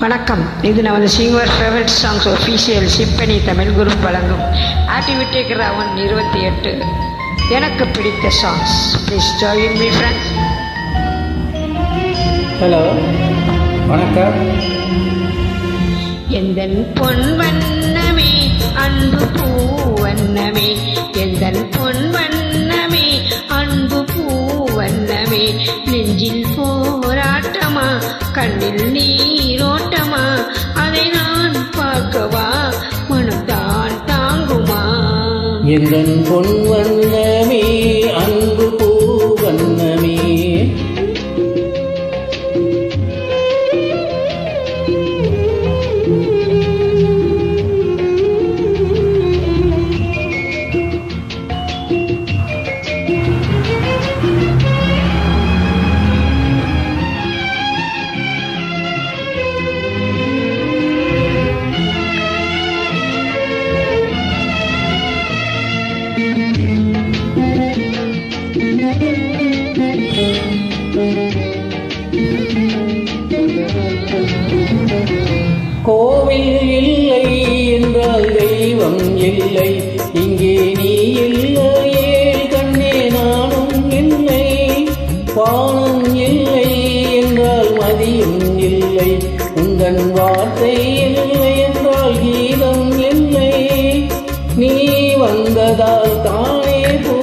வணக்கம். இது நமது singer favourite songs official symphony Tamil group வழங்கும் ஆக்டிவிட்டி கிரவுண்ட் 28 எனக்கு பிடித்த songs. Please join me friends. Hello, வணக்கம். எந்தன் பொன் வண்ணமே அன்பு பூ வண்ணமே, எந்தன் பொன் வண்ணமே அன்பு பூ வண்ணமே, நெஞ்சில் போராட்டமா கண்ணில் நீரோட்டமா, அதை நான் பார்க்கவா மனம்தான் தாங்குமா. எந்தன் பொன் வண்ணமே அன்பு பூ வண்ணமே, கோவில் இல்லை என்றால் தெய்வம் இல்லை, இங்கே நீ இல்லையே கண்ணே நானும் இல்லை. வானம் இல்லை என்றால் மதியம் இல்லை, உந்தன் வார்த்தை இல்லை என்றால் கீதம் இல்லை. நீ வந்ததால் தானே பூ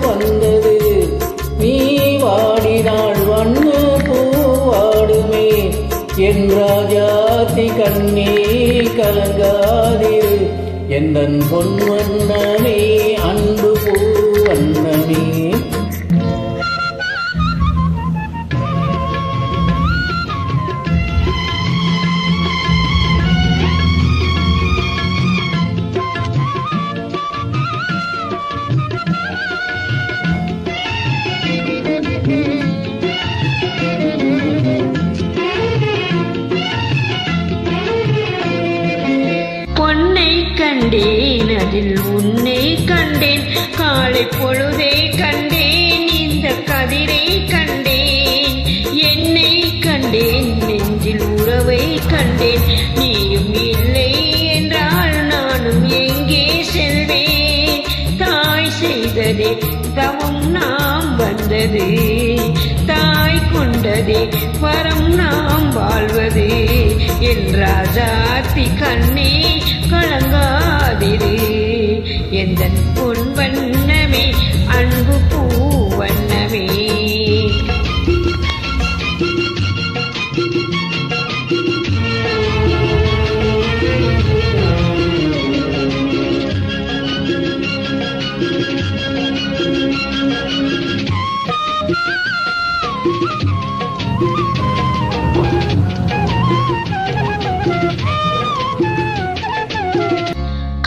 வந்தது, நீ வாடினாள் வண்ண பூ வாடுமே. என் ராஜாத்தி கண்ணே கலங்காதிரு, எந்தன் பொன் வண்ணமே அன்பு பூ வண்ணமே. கண்டேன் அதில் உன்னை கண்டேன், காலை பொழுதை கண்டேன், இந்த கதிரை கண்டேன், என்னை கண்டேன், நெஞ்சில் உறவை கண்டேன். நீயும் இல்லை என்றால் நானும் எங்கே செல்வேன், தாய் செய்ததே தவம் நாம் வந்தது, தாய் கொண்டதே வரம் நாம் வாழ்வது. என் ராஜாத்தி கண்ணே கலங்காதிரு, எந்தன் பொன் வண்ணமே அன்பு பூ வண்ணமே.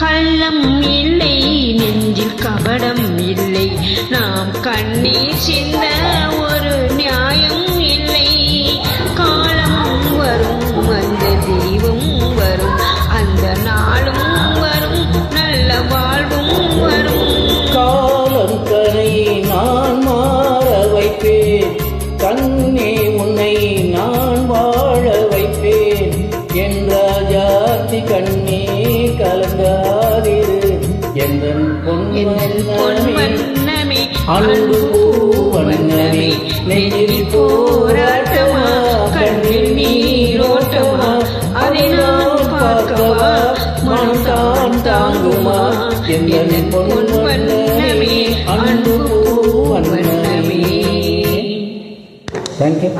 கள்ளம் இல்லை நெஞ்சில் கபடம் இல்லை, நாம் கண்ணீர் சிந்த ஒரு நியாயம் இல்லை. காலம் வரும் அந்த தெய்வம் வரும், அந்த நாளும் வரும் நல்ல வாழ்வும் வரும். காலம் தனை நான் மாற வைப்பேன், கண்ணே உன்னை நான் வாழ வைப்பேன். என் ராஜாத்தி கண்ணே கலங்காதிரு, எந்தன் பொன் வண்ணமே அன்பு பூ வண்ணமே, நெஞ்சில் போராட்டமா கண்ணில் நீரோட்டமா, அதை நான் பார்க்கவா மனம் தான் தாங்குமா. எந்தன் பொன் வண்ணமே அன்பு பூ வண்ணமே. தேங்க்யூ.